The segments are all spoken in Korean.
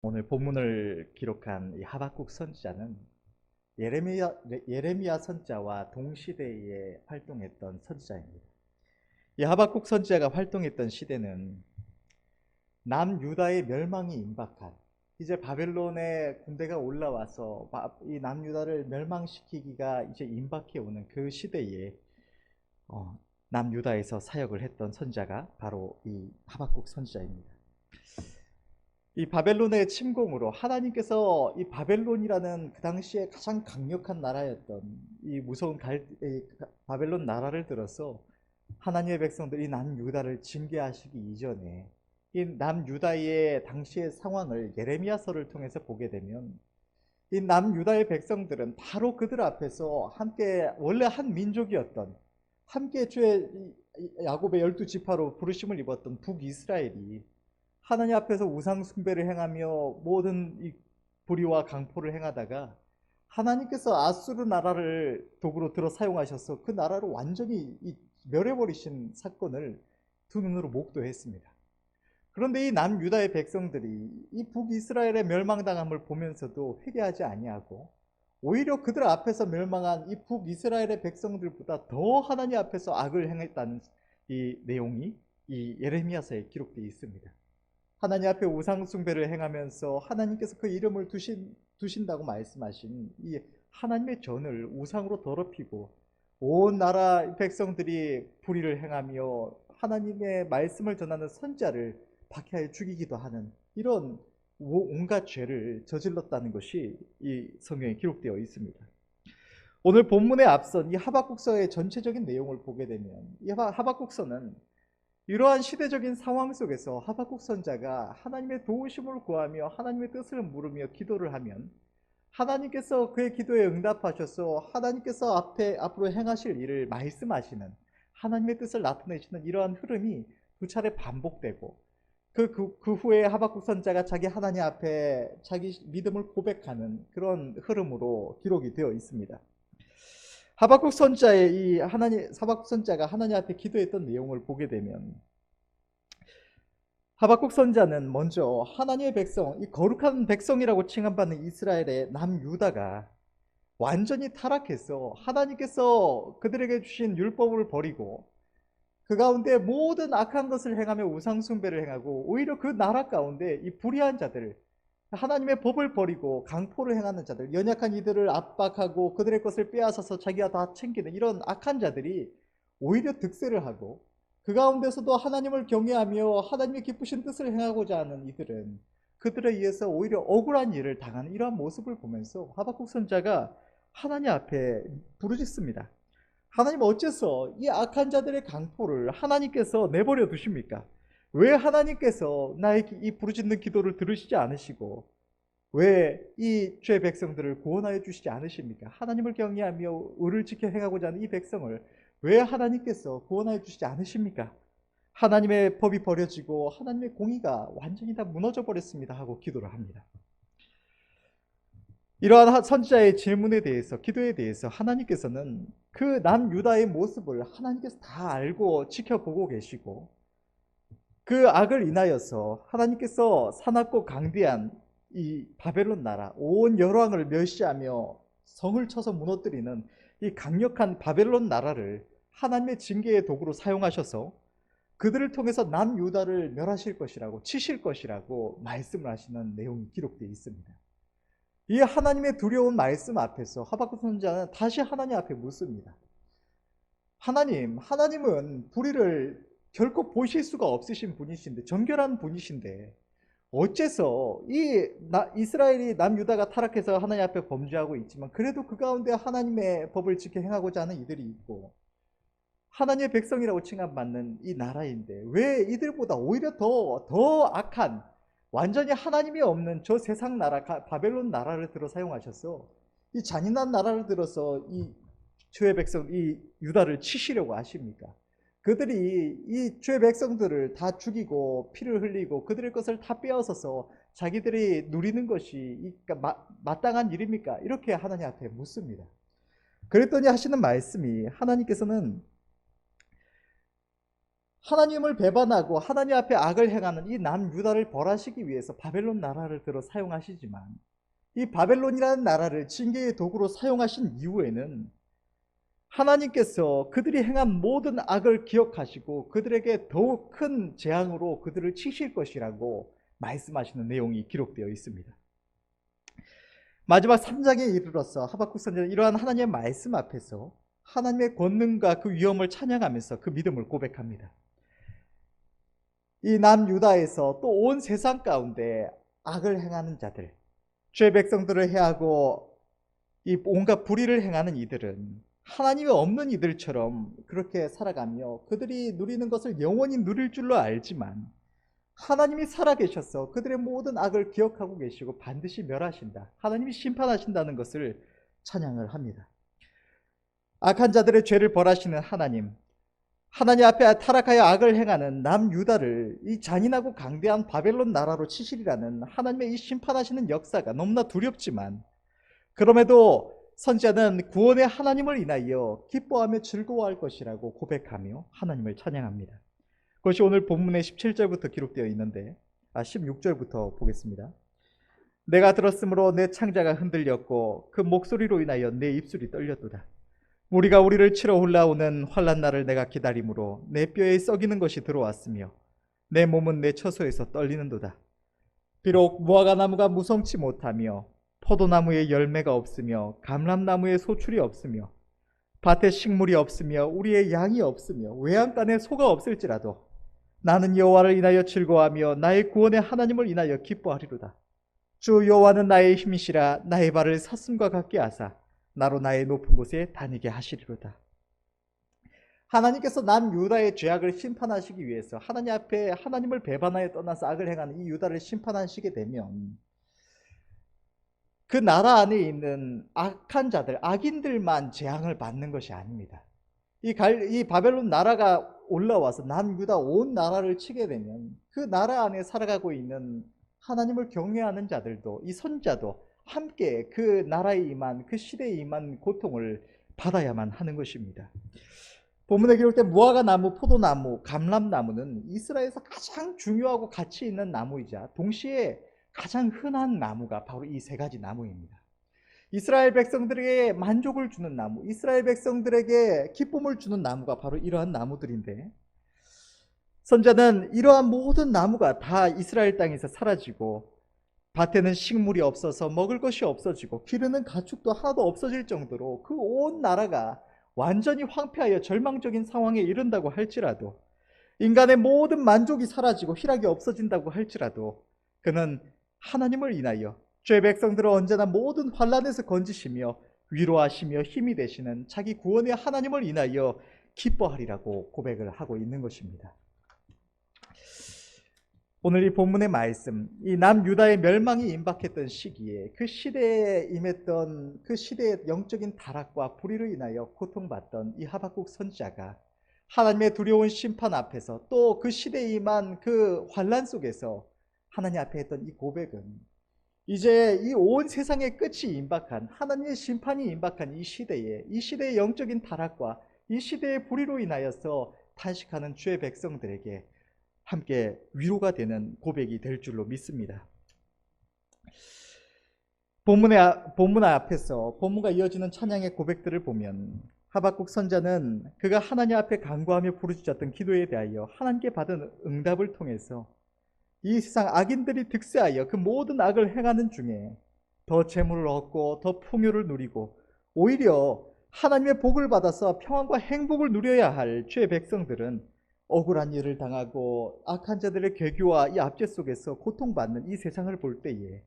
오늘 본문을 기록한 이 하박국 선지자는 예레미야 선지자와 동시대에 활동했던 선지자입니다. 이 하박국 선지자가 활동했던 시대는 남유다의 멸망이 임박한, 이제 바벨론의 군대가 올라와서 이 남유다를 멸망시키기가 이제 임박해 오는 그 시대에 남유다에서 사역을 했던 선지자가 바로 이 하박국 선지자입니다. 이 바벨론의 침공으로 하나님께서 이 바벨론이라는 그 당시에 가장 강력한 나라였던 이 무서운 바벨론 나라를 들어서 하나님의 백성들이 남유다를 징계하시기 이전에 이 남유다의 당시의 상황을 예레미야서를 통해서 보게 되면 이 남유다의 백성들은 바로 그들 앞에서 함께 원래 한 민족이었던, 함께 주의 야곱의 12지파로 부르심을 입었던 북이스라엘이 하나님 앞에서 우상 숭배를 행하며 모든 이 불의와 강포를 행하다가 하나님께서 아수르 나라를 도구로 들어 사용하셔서 그 나라를 완전히 멸해버리신 사건을 두 눈으로 목도했습니다. 그런데 이 남유다의 백성들이 이 북이스라엘의 멸망당함을 보면서도 회개하지 아니하고 오히려 그들 앞에서 멸망한 이 북이스라엘의 백성들보다 더 하나님 앞에서 악을 행했다는 이 내용이 이 예레미야서에 기록되어 있습니다. 하나님 앞에 우상 숭배를 행하면서 하나님께서 그 이름을 두신다고 말씀하신 이 하나님의 전을 우상으로 더럽히고 온 나라 백성들이 불의를 행하며 하나님의 말씀을 전하는 선지자를 박해하여 죽이기도 하는 이런 온갖 죄를 저질렀다는 것이 이 성경에 기록되어 있습니다. 오늘 본문에 앞선 이 하박국서의 전체적인 내용을 보게 되면 이 하박국서는 이러한 시대적인 상황 속에서 하박국 선지자가 하나님의 도우심을 구하며 하나님의 뜻을 물으며 기도를 하면 하나님께서 그의 기도에 응답하셔서 하나님께서 앞으로 행하실 일을 말씀하시는, 하나님의 뜻을 나타내시는 이러한 흐름이 두 차례 반복되고 그 후에 하박국 선지자가 자기 하나님 앞에 자기 믿음을 고백하는 그런 흐름으로 기록이 되어 있습니다. 하박국 선지자가 하나님 앞에 기도했던 내용을 보게 되면 하박국 선지자는 먼저 하나님의 백성, 이 거룩한 백성이라고 칭함받는 이스라엘의 남유다가 완전히 타락해서 하나님께서 그들에게 주신 율법을 버리고 그 가운데 모든 악한 것을 행하며 우상 숭배를 행하고 오히려 그 나라 가운데 이 불의한 자들, 하나님의 법을 버리고 강포를 행하는 자들, 연약한 이들을 압박하고 그들의 것을 빼앗아서 자기가 다 챙기는 이런 악한 자들이 오히려 득세를 하고 그 가운데서도 하나님을 경외하며 하나님의 기쁘신 뜻을 행하고자 하는 이들은 그들에 의해서 오히려 억울한 일을 당하는 이러한 모습을 보면서 하박국 선지자가 하나님 앞에 부르짖습니다. 하나님, 어째서 이 악한 자들의 강포를 하나님께서 내버려 두십니까? 왜 하나님께서 나의 이 부르짖는 기도를 들으시지 않으시고 왜 이 죄 백성들을 구원하여 주시지 않으십니까? 하나님을 경외하며 의를 지켜 행하고자 하는 이 백성을 왜 하나님께서 구원하여 주시지 않으십니까? 하나님의 법이 버려지고 하나님의 공의가 완전히 다 무너져 버렸습니다 하고 기도를 합니다. 이러한 선지자의 질문에 대해서, 기도에 대해서 하나님께서는 그 남유다의 모습을 하나님께서 다 알고 지켜보고 계시고 그 악을 인하여서 하나님께서 사납고 강대한 이 바벨론 나라, 온 열왕을 멸시하며 성을 쳐서 무너뜨리는 이 강력한 바벨론 나라를 하나님의 징계의 도구로 사용하셔서 그들을 통해서 남유다를 멸하실 것이라고, 치실 것이라고 말씀을 하시는 내용이 기록되어 있습니다. 이 하나님의 두려운 말씀 앞에서 하박국 선지자는 다시 하나님 앞에 묻습니다. 하나님은 불의를 결코 보실 수가 없으신 분이신데, 정결한 분이신데 어째서 이스라엘이 남유다가 타락해서 하나님 앞에 범죄하고 있지만 그래도 그 가운데 하나님의 법을 지켜 행하고자 하는 이들이 있고 하나님의 백성이라고 칭함받는 이 나라인데 왜 이들보다 오히려 더 악한, 완전히 하나님이 없는 저 세상 나라, 바벨론 나라를 들어 사용하셔서 이 잔인한 나라를 들어서 이 주의 백성, 이 유다를 치시려고 하십니까? 그들이 이 주의 백성들을 다 죽이고 피를 흘리고 그들의 것을 다 빼앗아서 자기들이 누리는 것이 마땅한 일입니까? 이렇게 하나님 앞에 묻습니다. 그랬더니 하시는 말씀이, 하나님께서는 하나님을 배반하고 하나님 앞에 악을 행하는 이 남유다를 벌하시기 위해서 바벨론 나라를 들어 사용하시지만, 이 바벨론이라는 나라를 징계의 도구로 사용하신 이후에는 하나님께서 그들이 행한 모든 악을 기억하시고 그들에게 더욱 큰 재앙으로 그들을 치실 것이라고 말씀하시는 내용이 기록되어 있습니다. 마지막 3장에 이르러서 하박국 선지자는 이러한 하나님의 말씀 앞에서 하나님의 권능과 그 위엄을 찬양하면서 그 믿음을 고백합니다. 이 남유다에서 또 온 세상 가운데 악을 행하는 자들, 죄 백성들을 해하고 이 온갖 불의를 행하는 이들은 하나님이 없는 이들처럼 그렇게 살아가며 그들이 누리는 것을 영원히 누릴 줄로 알지만, 하나님이 살아계셔서 그들의 모든 악을 기억하고 계시고 반드시 멸하신다, 하나님이 심판하신다는 것을 찬양을 합니다. 악한 자들의 죄를 벌하시는 하나님 앞에 타락하여 악을 행하는 남유다를 이 잔인하고 강대한 바벨론 나라로 치시리라는 하나님의 이 심판하시는 역사가 너무나 두렵지만, 그럼에도 선지자는 구원의 하나님을 인하여 기뻐하며 즐거워할 것이라고 고백하며 하나님을 찬양합니다. 그것이 오늘 본문의 17절부터 기록되어 있는데 16절부터 보겠습니다. 내가 들었으므로 내 창자가 흔들렸고 그 목소리로 인하여 내 입술이 떨렸도다. 우리가 우리를 치러 올라오는 환난 날을 내가 기다림으로 내 뼈에 썩이는 것이 들어왔으며 내 몸은 내 처소에서 떨리는도다. 비록 무화과 나무가 무성치 못하며 포도나무에 열매가 없으며 감람나무에 소출이 없으며 밭에 식물이 없으며 우리의 양이 없으며 외양간에 소가 없을지라도 나는 여호와를 인하여 즐거워하며 나의 구원의 하나님을 인하여 기뻐하리로다. 주 여호와는 나의 힘이시라. 나의 발을 사슴과 같게 하사 나로 나의 높은 곳에 다니게 하시리로다. 하나님께서 남유다의 죄악을 심판하시기 위해서 하나님 앞에 하나님을 배반하여 떠나서 악을 행하는 이 유다를 심판하시게 되면, 그 나라 안에 있는 악한 자들, 악인들만 재앙을 받는 것이 아닙니다. 이 바벨론 나라가 올라와서 남유다 온 나라를 치게 되면 그 나라 안에 살아가고 있는 하나님을 경외하는 자들도, 이 선자도 함께 그 나라에 임한, 그 시대에 임한 고통을 받아야만 하는 것입니다. 본문에 기록된 무화과 나무, 포도나무, 감람나무는 이스라엘에서 가장 중요하고 가치 있는 나무이자 동시에 가장 흔한 나무가 바로 이 세 가지 나무입니다. 이스라엘 백성들에게 만족을 주는 나무, 이스라엘 백성들에게 기쁨을 주는 나무가 바로 이러한 나무들인데, 선자는 이러한 모든 나무가 다 이스라엘 땅에서 사라지고 밭에는 식물이 없어서 먹을 것이 없어지고 기르는 가축도 하나도 없어질 정도로 그 온 나라가 완전히 황폐하여 절망적인 상황에 이른다고 할지라도, 인간의 모든 만족이 사라지고 희락이 없어진다고 할지라도, 그는 하나님을 인하여 죄 백성들을 언제나 모든 환난에서 건지시며 위로하시며 힘이 되시는 자기 구원의 하나님을 인하여 기뻐하리라고 고백을 하고 있는 것입니다. 오늘 이 본문의 말씀, 이 남유다의 멸망이 임박했던 시기에 그 시대에 임했던 그 시대의 영적인 타락과 불의로 인하여 고통받던 이 하박국 선지자가 하나님의 두려운 심판 앞에서 또 그 시대에 임한 그 환난 속에서 하나님 앞에 했던 이 고백은, 이제 이 온 세상의 끝이 임박한, 하나님의 심판이 임박한 이 시대의 영적인 타락과 이 시대의 불의로 인하여서 탄식하는 주의 백성들에게 함께 위로가 되는 고백이 될 줄로 믿습니다. 본문 앞에서 본문과 이어지는 찬양의 고백들을 보면 하박국 선자는 그가 하나님 앞에 간구하며 부르짖었던 기도에 대하여 하나님께 받은 응답을 통해서 이 세상 악인들이 득세하여 그 모든 악을 행하는 중에 더 재물을 얻고 더 풍요를 누리고 오히려 하나님의 복을 받아서 평안과 행복을 누려야 할 주의 백성들은 억울한 일을 당하고 악한 자들의 괴교와 이 압제 속에서 고통받는 이 세상을 볼 때에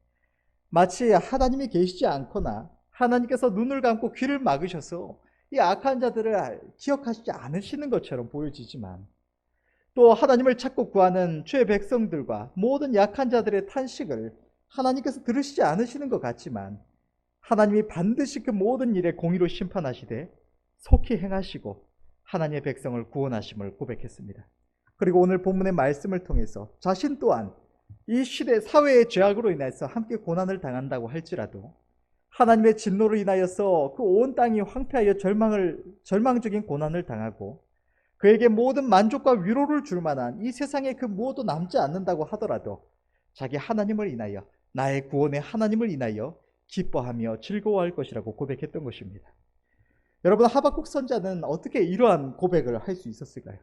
마치 하나님이 계시지 않거나 하나님께서 눈을 감고 귀를 막으셔서 이 악한 자들을 기억하시지 않으시는 것처럼 보여지지만, 또 하나님을 찾고 구하는 주의 백성들과 모든 약한 자들의 탄식을 하나님께서 들으시지 않으시는 것 같지만, 하나님이 반드시 그 모든 일에 공의로 심판하시되 속히 행하시고 하나님의 백성을 구원하심을 고백했습니다. 그리고 오늘 본문의 말씀을 통해서 자신 또한 이 시대 사회의 죄악으로 인해서 함께 고난을 당한다고 할지라도 하나님의 진노로 인하여서 그 온 땅이 황폐하여 절망적인 고난을 당하고 그에게 모든 만족과 위로를 줄 만한 이 세상에 그 무엇도 남지 않는다고 하더라도 자기 하나님을 인하여, 나의 구원의 하나님을 인하여 기뻐하며 즐거워할 것이라고 고백했던 것입니다. 여러분, 하박국 선자는 어떻게 이러한 고백을 할 수 있었을까요?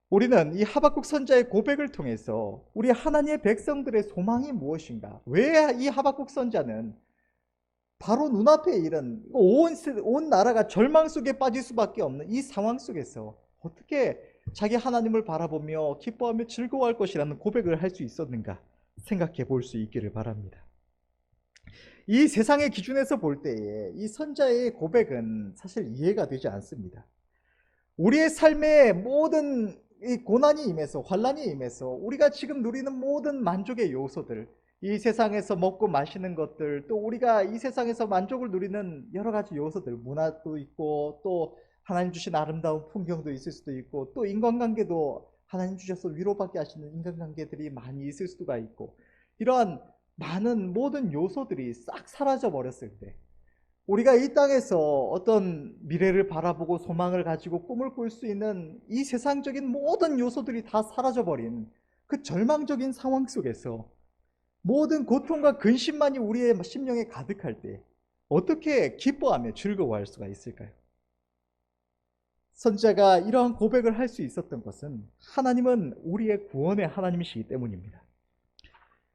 우리는 이 하박국 선자의 고백을 통해서 우리 하나님의 백성들의 소망이 무엇인가, 왜 이 하박국 선자는 바로 눈앞에 이른 온 나라가 절망 속에 빠질 수밖에 없는 이 상황 속에서 어떻게 자기 하나님을 바라보며 기뻐하며 즐거워할 것이라는 고백을 할 수 있었는가 생각해 볼 수 있기를 바랍니다. 이 세상의 기준에서 볼 때에 이 선자의 고백은 사실 이해가 되지 않습니다. 우리의 삶에 모든 이 고난이 임해서, 환란이 임해서 우리가 지금 누리는 모든 만족의 요소들, 이 세상에서 먹고 마시는 것들, 또 우리가 이 세상에서 만족을 누리는 여러 가지 요소들, 문화도 있고 또 하나님 주신 아름다운 풍경도 있을 수도 있고, 또 인간관계도 하나님 주셔서 위로받게 하시는 인간관계들이 많이 있을 수가 있고, 이러한 많은 모든 요소들이 싹 사라져 버렸을 때 우리가 이 땅에서 어떤 미래를 바라보고 소망을 가지고 꿈을 꿀 수 있는 이 세상적인 모든 요소들이 다 사라져버린 그 절망적인 상황 속에서 모든 고통과 근심만이 우리의 심령에 가득할 때 어떻게 기뻐하며 즐거워할 수가 있을까요? 선지자가 이러한 고백을 할 수 있었던 것은 하나님은 우리의 구원의 하나님이시기 때문입니다.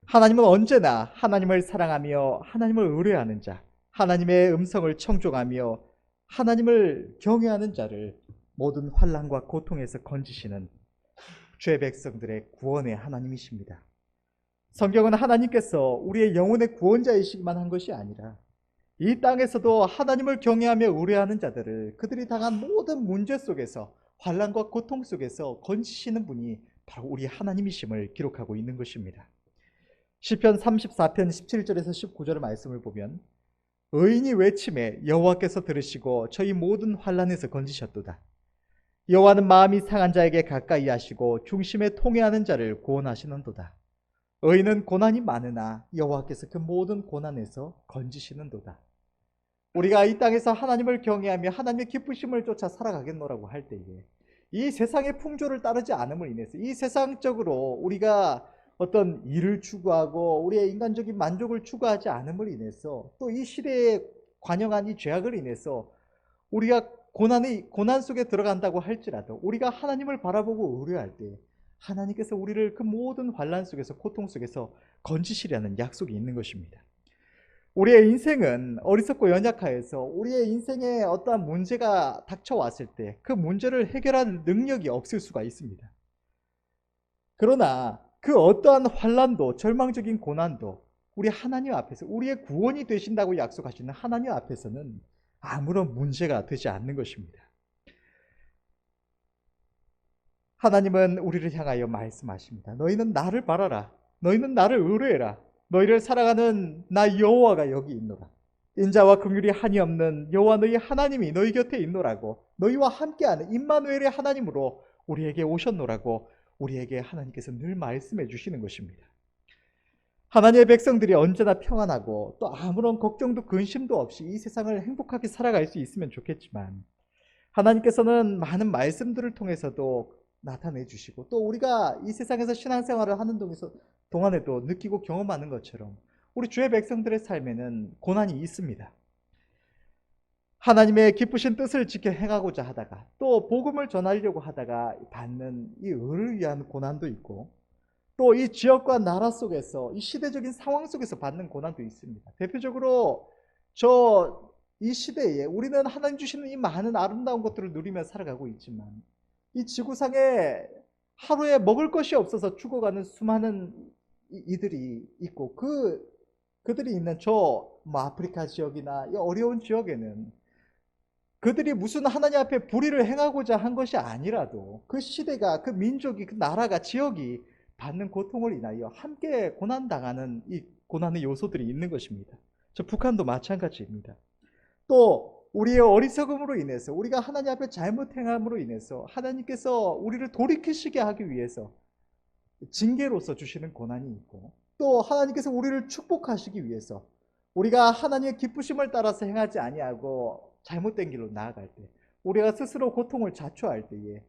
하나님은 언제나 하나님을 사랑하며 하나님을 의뢰하는 자, 하나님의 음성을 청종하며 하나님을 경외하는 자를 모든 환난과 고통에서 건지시는 죄 백성들의 구원의 하나님이십니다. 성경은 하나님께서 우리의 영혼의 구원자이시기만 한 것이 아니라 이 땅에서도 하나님을 경외하며 의뢰하는 자들을 그들이 당한 모든 문제 속에서, 환난과 고통 속에서 건지시는 분이 바로 우리 하나님이심을 기록하고 있는 것입니다. 시편 34편 17절에서 19절의 말씀을 보면 의인이 외침에 여호와께서 들으시고 저희 모든 환난에서 건지셨도다. 여호와는 마음이 상한 자에게 가까이 하시고 중심에 통회하는 자를 구원하시는도다. 의인은 고난이 많으나 여호와께서 그 모든 고난에서 건지시는도다. 우리가 이 땅에서 하나님을 경외하며 하나님의 기쁘심을 쫓아 살아가겠노라고 할 때에 이 세상의 풍조를 따르지 않음을 인해서, 이 세상적으로 우리가 어떤 일을 추구하고 우리의 인간적인 만족을 추구하지 않음을 인해서, 또 이 시대에 관영한 이 죄악을 인해서 우리가 고난 속에 들어간다고 할지라도 우리가 하나님을 바라보고 의뢰할 때 하나님께서 우리를 그 모든 환난 속에서, 고통 속에서 건지시려는 약속이 있는 것입니다. 우리의 인생은 어리석고 연약하여서 우리의 인생에 어떠한 문제가 닥쳐왔을 때 그 문제를 해결할 능력이 없을 수가 있습니다. 그러나 그 어떠한 환난도, 절망적인 고난도 우리 하나님 앞에서, 우리의 구원이 되신다고 약속하시는 하나님 앞에서는 아무런 문제가 되지 않는 것입니다. 하나님은 우리를 향하여 말씀하십니다. 너희는 나를 바라라. 너희는 나를 의뢰해라. 너희를 사랑하는 나 여호와가 여기 있노라. 인자와 긍휼이 한이 없는 여호와 너희 하나님이 너희 곁에 있노라고, 너희와 함께하는 임마누엘의 하나님으로 우리에게 오셨노라고 우리에게 하나님께서 늘 말씀해 주시는 것입니다. 하나님의 백성들이 언제나 평안하고 또 아무런 걱정도 근심도 없이 이 세상을 행복하게 살아갈 수 있으면 좋겠지만, 하나님께서는 많은 말씀들을 통해서도 나타내 주시고, 또 우리가 이 세상에서 신앙생활을 하는 동안에도 느끼고 경험하는 것처럼 우리 주의 백성들의 삶에는 고난이 있습니다. 하나님의 기쁘신 뜻을 지켜 행하고자 하다가, 또 복음을 전하려고 하다가 받는 이 의를 위한 고난도 있고, 또 이 지역과 나라 속에서, 이 시대적인 상황 속에서 받는 고난도 있습니다. 대표적으로 이 시대에 우리는 하나님 주시는 이 많은 아름다운 것들을 누리며 살아가고 있지만, 이 지구상에 하루에 먹을 것이 없어서 죽어가는 수많은 이들이 있고, 그들이 있는 아프리카 지역이나 이 어려운 지역에는 그들이 무슨 하나님 앞에 불의를 행하고자 한 것이 아니라도 그 시대가, 그 민족이, 그 나라가, 지역이 받는 고통을 인하여 함께 고난당하는 이 고난의 요소들이 있는 것입니다. 북한도 마찬가지입니다. 또 우리의 어리석음으로 인해서, 우리가 하나님 앞에 잘못 행함으로 인해서 하나님께서 우리를 돌이키시게 하기 위해서 징계로서 주시는 고난이 있고, 또 하나님께서 우리를 축복하시기 위해서 우리가 하나님의 기쁘심을 따라서 행하지 아니하고 잘못된 길로 나아갈 때 우리가 스스로 고통을 자초할 때에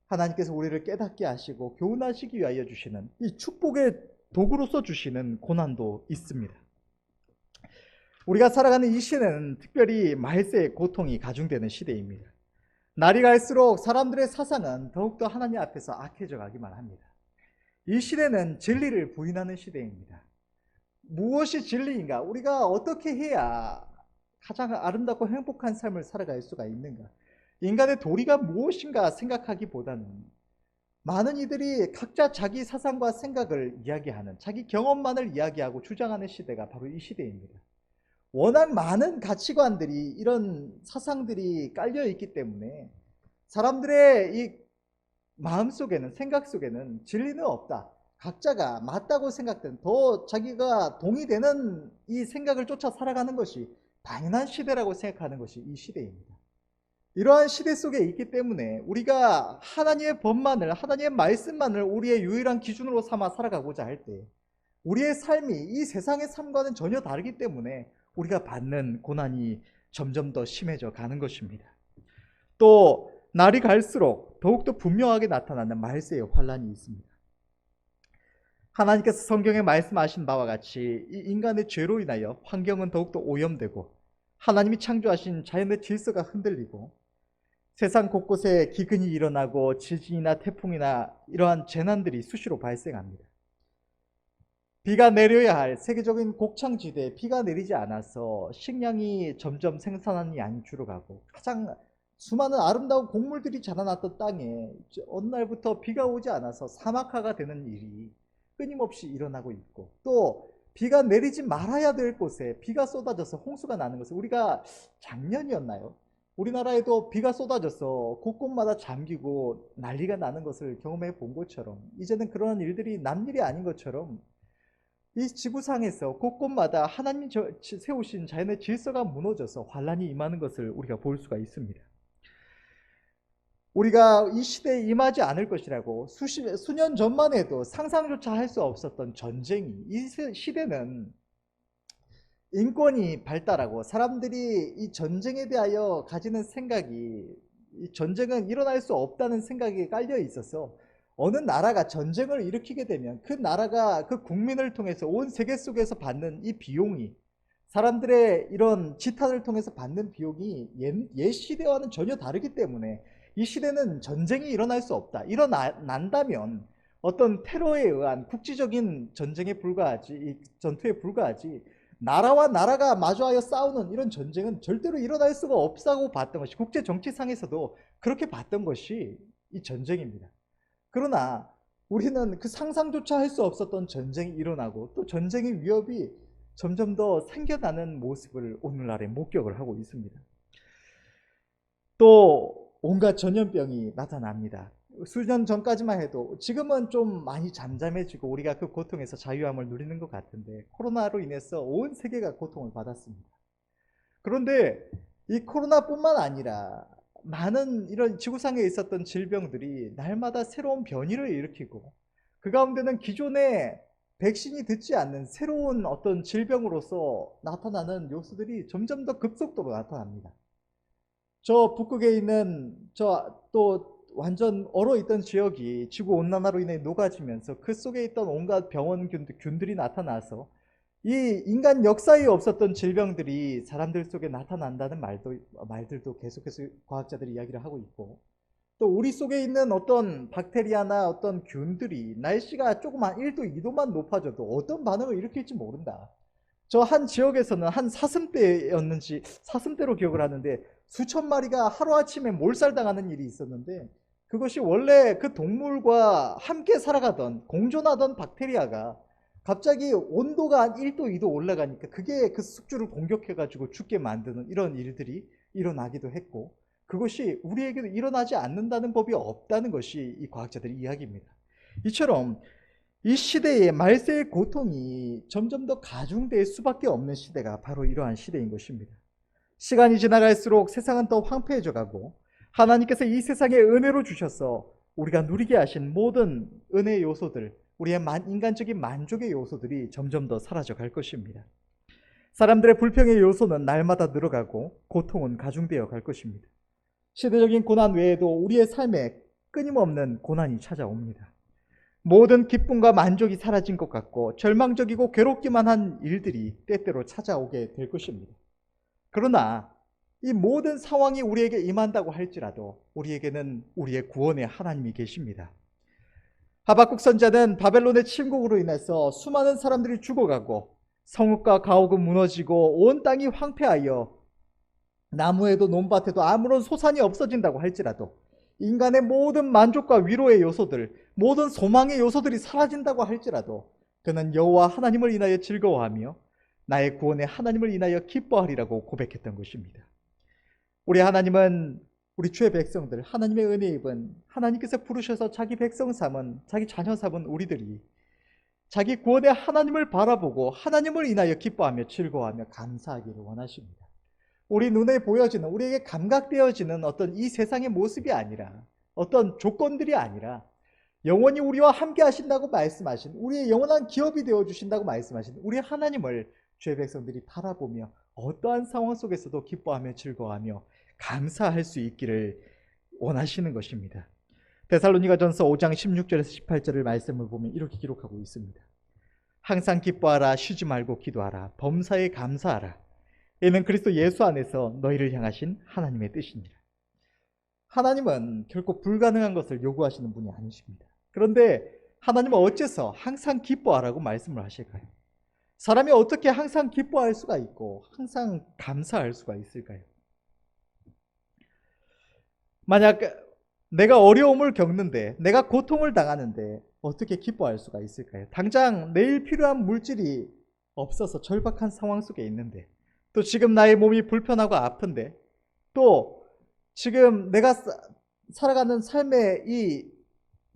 하나님께서 우리를 깨닫게 하시고 교훈하시기 위하여 주시는 이 축복의 도구로서 주시는 고난도 있습니다. 우리가 살아가는 이 시대는 특별히 말세의 고통이 가중되는 시대입니다. 날이 갈수록 사람들의 사상은 더욱더 하나님 앞에서 악해져 가기만 합니다. 이 시대는 진리를 부인하는 시대입니다. 무엇이 진리인가? 우리가 어떻게 해야 가장 아름답고 행복한 삶을 살아갈 수가 있는가? 인간의 도리가 무엇인가 생각하기보다는 많은 이들이 각자 자기 사상과 생각을 이야기하는, 자기 경험만을 이야기하고 주장하는 시대가 바로 이 시대입니다. 워낙 많은 가치관들이, 이런 사상들이 깔려 있기 때문에 사람들의 이 마음속에는, 생각 속에는 진리는 없다, 각자가 맞다고 생각된, 더 자기가 동의되는 이 생각을 쫓아 살아가는 것이 당연한 시대라고 생각하는 것이 이 시대입니다. 이러한 시대 속에 있기 때문에 우리가 하나님의 법만을, 하나님의 말씀만을 우리의 유일한 기준으로 삼아 살아가고자 할 때 우리의 삶이 이 세상의 삶과는 전혀 다르기 때문에 우리가 받는 고난이 점점 더 심해져 가는 것입니다. 또 날이 갈수록 더욱더 분명하게 나타나는 말세의 환란이 있습니다. 하나님께서 성경에 말씀하신 바와 같이 이 인간의 죄로 인하여 환경은 더욱더 오염되고 하나님이 창조하신 자연의 질서가 흔들리고 세상 곳곳에 기근이 일어나고 지진이나 태풍이나 이러한 재난들이 수시로 발생합니다. 비가 내려야 할 세계적인 곡창지대에 비가 내리지 않아서 식량이 점점 생산하는 양이 줄어가고 가장 수많은 아름다운 곡물들이 자라났던 땅에 어느 날부터 비가 오지 않아서 사막화가 되는 일이 끊임없이 일어나고 있고, 또 비가 내리지 말아야 될 곳에 비가 쏟아져서 홍수가 나는 것을 우리가 작년이었나요? 우리나라에도 비가 쏟아져서 곳곳마다 잠기고 난리가 나는 것을 경험해 본 것처럼, 이제는 그런 일들이 남일이 아닌 것처럼 이 지구상에서 곳곳마다 하나님이 세우신 자연의 질서가 무너져서 환란이 임하는 것을 우리가 볼 수가 있습니다. 우리가 이 시대에 임하지 않을 것이라고 수년 전만 해도 상상조차 할 수 없었던 전쟁이, 이 시대는 인권이 발달하고 사람들이 이 전쟁에 대하여 가지는 생각이, 이 전쟁은 일어날 수 없다는 생각이 깔려 있어서 어느 나라가 전쟁을 일으키게 되면 그 나라가 그 국민을 통해서 온 세계 속에서 받는 이 비용이, 사람들의 이런 지탄을 통해서 받는 비용이 옛 시대와는 전혀 다르기 때문에 이 시대는 전쟁이 일어날 수 없다, 일어난다면 어떤 테러에 의한 국지적인 전쟁에 불과하지, 전투에 불과하지, 나라와 나라가 마주하여 싸우는 이런 전쟁은 절대로 일어날 수가 없다고 봤던 것이, 국제 정치상에서도 그렇게 봤던 것이 이 전쟁입니다. 그러나 우리는 그 상상조차 할 수 없었던 전쟁이 일어나고 또 전쟁의 위협이 점점 더 생겨나는 모습을 오늘날에 목격을 하고 있습니다. 또 온갖 전염병이 나타납니다. 수년 전까지만 해도, 지금은 좀 많이 잠잠해지고 우리가 그 고통에서 자유함을 누리는 것 같은데, 코로나로 인해서 온 세계가 고통을 받았습니다. 그런데 이 코로나뿐만 아니라 많은 이런 지구상에 있었던 질병들이 날마다 새로운 변이를 일으키고, 그 가운데는 기존에 백신이 듣지 않는 새로운 어떤 질병으로서 나타나는 요소들이 점점 더 급속도로 나타납니다. 저 북극에 있는 또 완전 얼어있던 지역이 지구온난화로 인해 녹아지면서 그 속에 있던 온갖 병원균들이 나타나서 이 인간 역사에 없었던 질병들이 사람들 속에 나타난다는 말들도 계속해서 과학자들이 이야기를 하고 있고, 또 우리 속에 있는 어떤 박테리아나 어떤 균들이 날씨가 조금만 1도 2도만 높아져도 어떤 반응을 일으킬지 모른다. 저 한 지역에서는 한 사슴대로 기억을 하는데 수천 마리가 하루아침에 몰살당하는 일이 있었는데, 그것이 원래 그 동물과 함께 살아가던, 공존하던 박테리아가 갑자기 온도가 한 1도 2도 올라가니까 그게 그 숙주를 공격해가지고 죽게 만드는 이런 일들이 일어나기도 했고, 그것이 우리에게도 일어나지 않는다는 법이 없다는 것이 이 과학자들의 이야기입니다. 이처럼 이 시대의 말세의 고통이 점점 더 가중될 수밖에 없는 시대가 바로 이러한 시대인 것입니다. 시간이 지나갈수록 세상은 더 황폐해져 가고, 하나님께서 이 세상에 은혜로 주셔서 우리가 누리게 하신 모든 은혜의 요소들, 우리의 인간적인 만족의 요소들이 점점 더 사라져 갈 것입니다. 사람들의 불평의 요소는 날마다 늘어가고 고통은 가중되어 갈 것입니다. 시대적인 고난 외에도 우리의 삶에 끊임없는 고난이 찾아옵니다. 모든 기쁨과 만족이 사라진 것 같고 절망적이고 괴롭기만 한 일들이 때때로 찾아오게 될 것입니다. 그러나 이 모든 상황이 우리에게 임한다고 할지라도 우리에게는 우리의 구원의 하나님이 계십니다. 하박국 선자는 바벨론의 침공으로 인해서 수많은 사람들이 죽어가고 성읍과 가옥은 무너지고 온 땅이 황폐하여 나무에도 논밭에도 아무런 소산이 없어진다고 할지라도 인간의 모든 만족과 위로의 요소들, 모든 소망의 요소들이 사라진다고 할지라도 그는 여호와 하나님을 인하여 즐거워하며 나의 구원의 하나님을 인하여 기뻐하리라고 고백했던 것입니다. 우리 하나님은 우리 주의 백성들, 하나님의 은혜 입은 하나님께서 부르셔서 자기 백성 삼은, 자기 자녀 삼은 우리들이 자기 구원의 하나님을 바라보고 하나님을 인하여 기뻐하며 즐거워하며 감사하기를 원하십니다. 우리 눈에 보여지는, 우리에게 감각되어지는 어떤 이 세상의 모습이 아니라, 어떤 조건들이 아니라 영원히 우리와 함께 하신다고 말씀하신, 우리의 영원한 기업이 되어주신다고 말씀하신 우리 하나님을 주의 백성들이 바라보며 어떠한 상황 속에서도 기뻐하며 즐거워하며 감사할 수 있기를 원하시는 것입니다. 데살로니가전서 5장 16절에서 18절의 말씀을 보면 이렇게 기록하고 있습니다. 항상 기뻐하라, 쉬지 말고 기도하라, 범사에 감사하라. 이는 그리스도 예수 안에서 너희를 향하신 하나님의 뜻이니라. 하나님은 결코 불가능한 것을 요구하시는 분이 아니십니다. 그런데 하나님은 어째서 항상 기뻐하라고 말씀을 하실까요? 사람이 어떻게 항상 기뻐할 수가 있고 항상 감사할 수가 있을까요? 만약 내가 어려움을 겪는데, 내가 고통을 당하는데 어떻게 기뻐할 수가 있을까요? 당장 내일 필요한 물질이 없어서 절박한 상황 속에 있는데, 또 지금 나의 몸이 불편하고 아픈데, 또 지금 내가 살아가는 삶의 이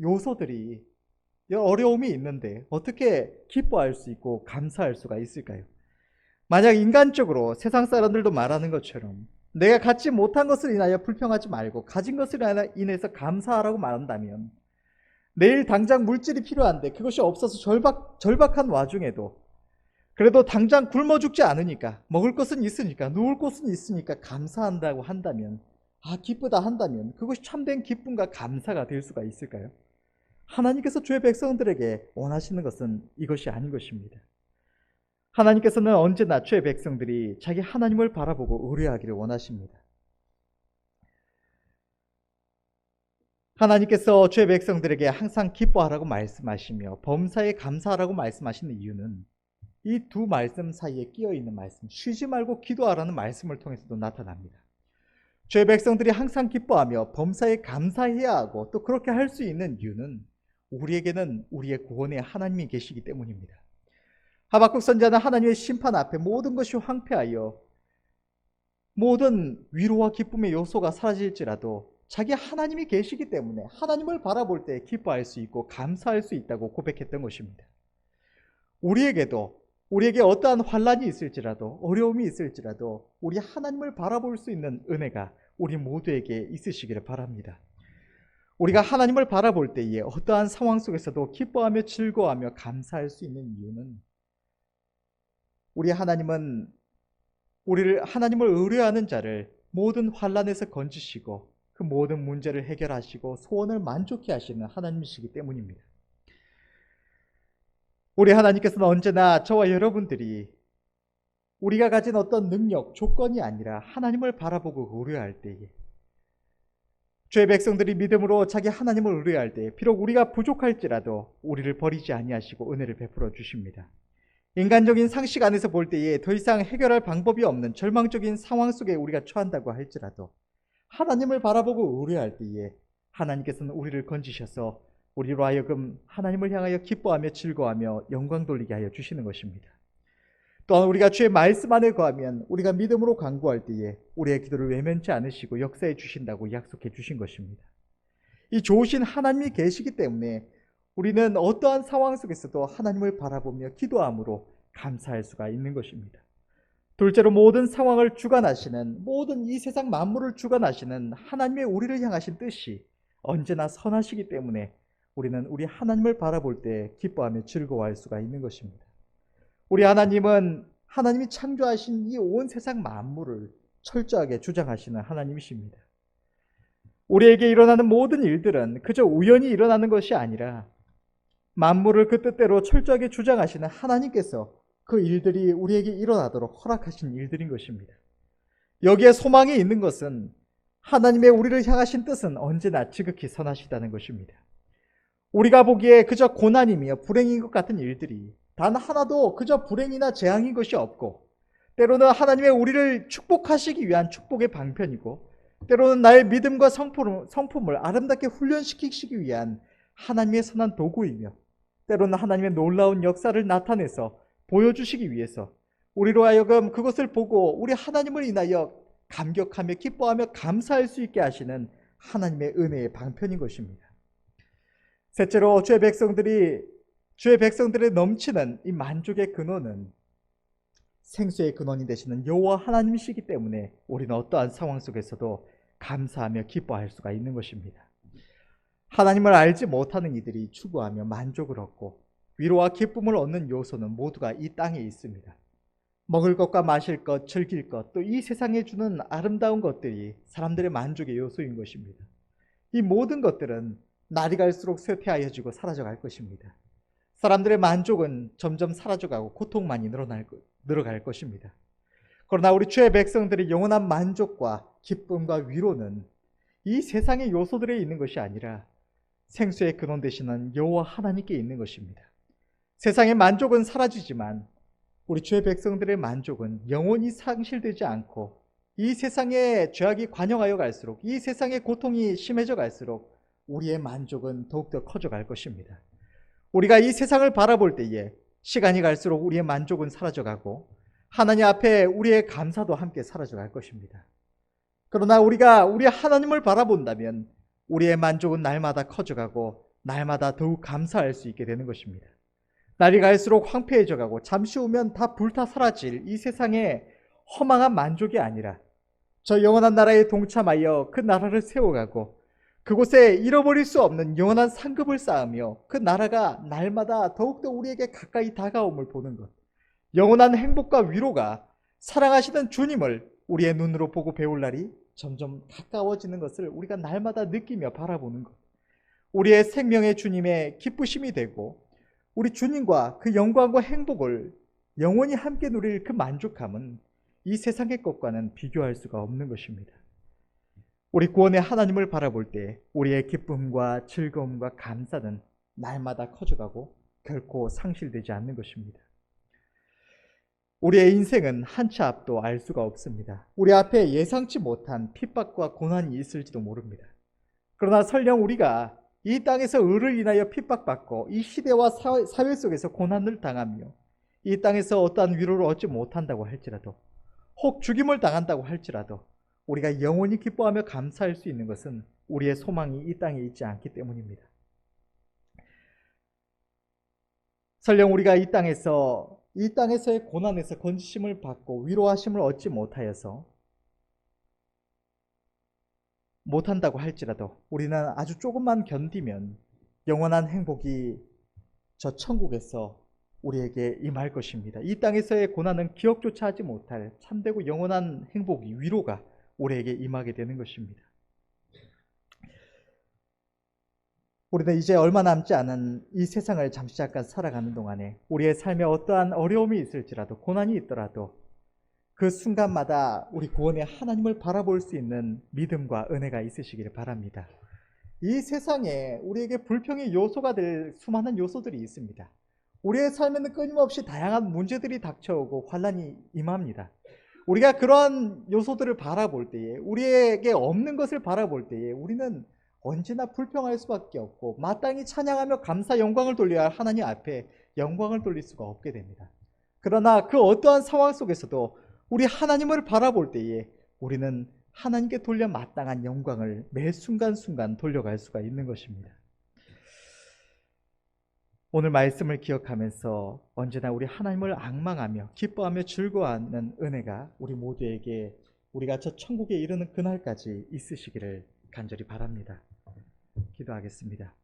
요소들이 어려움이 있는데 어떻게 기뻐할 수 있고 감사할 수가 있을까요? 만약 인간적으로 세상 사람들도 말하는 것처럼 내가 갖지 못한 것을 인하여 불평하지 말고 가진 것을 인해서 감사하라고 말한다면, 내일 당장 물질이 필요한데 그것이 없어서 절박한 와중에도 그래도 당장 굶어 죽지 않으니까, 먹을 것은 있으니까, 누울 곳은 있으니까 감사한다고 한다면, 기쁘다 한다면 그것이 참된 기쁨과 감사가 될 수가 있을까요? 하나님께서 주의 백성들에게 원하시는 것은 이것이 아닌 것입니다. 하나님께서는 언제나 주의 백성들이 자기 하나님을 바라보고 의뢰하기를 원하십니다. 하나님께서 주의 백성들에게 항상 기뻐하라고 말씀하시며 범사에 감사하라고 말씀하시는 이유는 이 두 말씀 사이에 끼어있는 말씀, 쉬지 말고 기도하라는 말씀을 통해서도 나타납니다. 주의 백성들이 항상 기뻐하며 범사에 감사해야 하고 또 그렇게 할 수 있는 이유는 우리에게는 우리의 구원의 하나님이 계시기 때문입니다. 하박국 선지자는 하나님의 심판 앞에 모든 것이 황폐하여 모든 위로와 기쁨의 요소가 사라질지라도 자기 하나님이 계시기 때문에 하나님을 바라볼 때 기뻐할 수 있고 감사할 수 있다고 고백했던 것입니다. 우리에게 어떠한 환란이 있을지라도, 어려움이 있을지라도 우리 하나님을 바라볼 수 있는 은혜가 우리 모두에게 있으시기를 바랍니다. 우리가 하나님을 바라볼 때에 어떠한 상황 속에서도 기뻐하며 즐거워하며 감사할 수 있는 이유는, 우리 하나님은 하나님을 의뢰하는 자를 모든 환란에서 건지시고 그 모든 문제를 해결하시고 소원을 만족케 하시는 하나님이시기 때문입니다. 우리 하나님께서는 언제나 저와 여러분들이 우리가 가진 어떤 능력, 조건이 아니라 하나님을 바라보고 의뢰할 때에, 주의 백성들이 믿음으로 자기 하나님을 의뢰할 때 비록 우리가 부족할지라도 우리를 버리지 아니하시고 은혜를 베풀어 주십니다. 인간적인 상식 안에서 볼 때에 더 이상 해결할 방법이 없는 절망적인 상황 속에 우리가 처한다고 할지라도 하나님을 바라보고 의뢰할 때에 하나님께서는 우리를 건지셔서 우리로 하여금 하나님을 향하여 기뻐하며 즐거워하며 영광 돌리게 하여 주시는 것입니다. 또한 우리가 주의 말씀 안에 거하면 우리가 믿음으로 간구할 때에 우리의 기도를 외면치 않으시고 역사해 주신다고 약속해 주신 것입니다. 이 좋으신 하나님이 계시기 때문에 우리는 어떠한 상황 속에서도 하나님을 바라보며 기도함으로 감사할 수가 있는 것입니다. 둘째로 모든 상황을 주관하시는, 모든 이 세상 만물을 주관하시는 하나님의 우리를 향하신 뜻이 언제나 선하시기 때문에 우리는 우리 하나님을 바라볼 때 기뻐하며 즐거워할 수가 있는 것입니다. 우리 하나님은 하나님이 창조하신 이 온 세상 만물을 철저하게 주장하시는 하나님이십니다. 우리에게 일어나는 모든 일들은 그저 우연히 일어나는 것이 아니라 만물을 그 뜻대로 철저하게 주장하시는 하나님께서 그 일들이 우리에게 일어나도록 허락하신 일들인 것입니다. 여기에 소망이 있는 것은 하나님의 우리를 향하신 뜻은 언제나 지극히 선하시다는 것입니다. 우리가 보기에 그저 고난이며 불행인 것 같은 일들이 단 하나도 그저 불행이나 재앙인 것이 없고, 때로는 하나님의 우리를 축복하시기 위한 축복의 방편이고, 때로는 나의 믿음과 성품을 아름답게 훈련시키시기 위한 하나님의 선한 도구이며, 때로는 하나님의 놀라운 역사를 나타내서 보여주시기 위해서 우리로 하여금 그것을 보고 우리 하나님을 인하여 감격하며 기뻐하며 감사할 수 있게 하시는 하나님의 은혜의 방편인 것입니다. 셋째로 주의 백성들의 넘치는 이 만족의 근원은 생수의 근원이 되시는 여호와 하나님이시기 때문에 우리는 어떠한 상황 속에서도 감사하며 기뻐할 수가 있는 것입니다. 하나님을 알지 못하는 이들이 추구하며 만족을 얻고 위로와 기쁨을 얻는 요소는 모두가 이 땅에 있습니다. 먹을 것과 마실 것, 즐길 것, 또 이 세상에 주는 아름다운 것들이 사람들의 만족의 요소인 것입니다. 이 모든 것들은 날이 갈수록 쇠퇴하여지고 사라져갈 것입니다. 사람들의 만족은 점점 사라져가고 고통만이 늘어갈 것입니다. 그러나 우리 주의 백성들의 영원한 만족과 기쁨과 위로는 이 세상의 요소들에 있는 것이 아니라 생수의 근원 되시는 여호와 하나님께 있는 것입니다. 세상의 만족은 사라지지만 우리 주의 백성들의 만족은 영원히 상실되지 않고, 이 세상의 죄악이 관영하여 갈수록, 이 세상의 고통이 심해져 갈수록 우리의 만족은 더욱더 커져갈 것입니다. 우리가 이 세상을 바라볼 때에 시간이 갈수록 우리의 만족은 사라져가고 하나님 앞에 우리의 감사도 함께 사라져갈 것입니다. 그러나 우리가 우리 하나님을 바라본다면 우리의 만족은 날마다 커져가고 날마다 더욱 감사할 수 있게 되는 것입니다. 날이 갈수록 황폐해져가고 잠시 후면 다 불타 사라질 이 세상의 허망한 만족이 아니라 저 영원한 나라에 동참하여 그 나라를 세워가고 그곳에 잃어버릴 수 없는 영원한 상급을 쌓으며 그 나라가 날마다 더욱더 우리에게 가까이 다가옴을 보는 것, 영원한 행복과 위로가 사랑하시는 주님을 우리의 눈으로 보고 배울 날이 점점 가까워지는 것을 우리가 날마다 느끼며 바라보는 것, 우리의 생명의 주님의 기쁘심이 되고 우리 주님과 그 영광과 행복을 영원히 함께 누릴 그 만족함은 이 세상의 것과는 비교할 수가 없는 것입니다. 우리 구원의 하나님을 바라볼 때 우리의 기쁨과 즐거움과 감사는 날마다 커져가고 결코 상실되지 않는 것입니다. 우리의 인생은 한 치 앞도 알 수가 없습니다. 우리 앞에 예상치 못한 핍박과 고난이 있을지도 모릅니다. 그러나 설령 우리가 이 땅에서 의를 인하여 핍박받고 이 시대와 사회 속에서 고난을 당하며 이 땅에서 어떠한 위로를 얻지 못한다고 할지라도, 혹 죽임을 당한다고 할지라도 우리가 영원히 기뻐하며 감사할 수 있는 것은 우리의 소망이 이 땅에 있지 않기 때문입니다. 설령 우리가 이 땅에서의 고난에서 건지심을 받고 위로하심을 얻지 못한다고 할지라도 우리는 아주 조금만 견디면 영원한 행복이 저 천국에서 우리에게 임할 것입니다. 이 땅에서의 고난은 기억조차 하지 못할 참되고 영원한 행복이, 위로가 우리에게 임하게 되는 것입니다. 우리는 이제 얼마 남지 않은 이 세상을 잠시 잠깐 살아가는 동안에 우리의 삶에 어떠한 어려움이 있을지라도, 고난이 있더라도 그 순간마다 우리 구원의 하나님을 바라볼 수 있는 믿음과 은혜가 있으시기를 바랍니다. 이 세상에 우리에게 불평의 요소가 될 수많은 요소들이 있습니다. 우리의 삶에는 끊임없이 다양한 문제들이 닥쳐오고 환난이 임합니다. 우리가 그러한 요소들을 바라볼 때에, 우리에게 없는 것을 바라볼 때에 우리는 언제나 불평할 수밖에 없고 마땅히 찬양하며 감사 영광을 돌려야 할 하나님 앞에 영광을 돌릴 수가 없게 됩니다. 그러나 그 어떠한 상황 속에서도 우리 하나님을 바라볼 때에 우리는 하나님께 돌려 마땅한 영광을 매 순간순간 돌려갈 수가 있는 것입니다. 오늘 말씀을 기억하면서 언제나 우리 하나님을 앙망하며 기뻐하며 즐거워하는 은혜가 우리 모두에게 우리가 저 천국에 이르는 그날까지 있으시기를 간절히 바랍니다. 기도하겠습니다.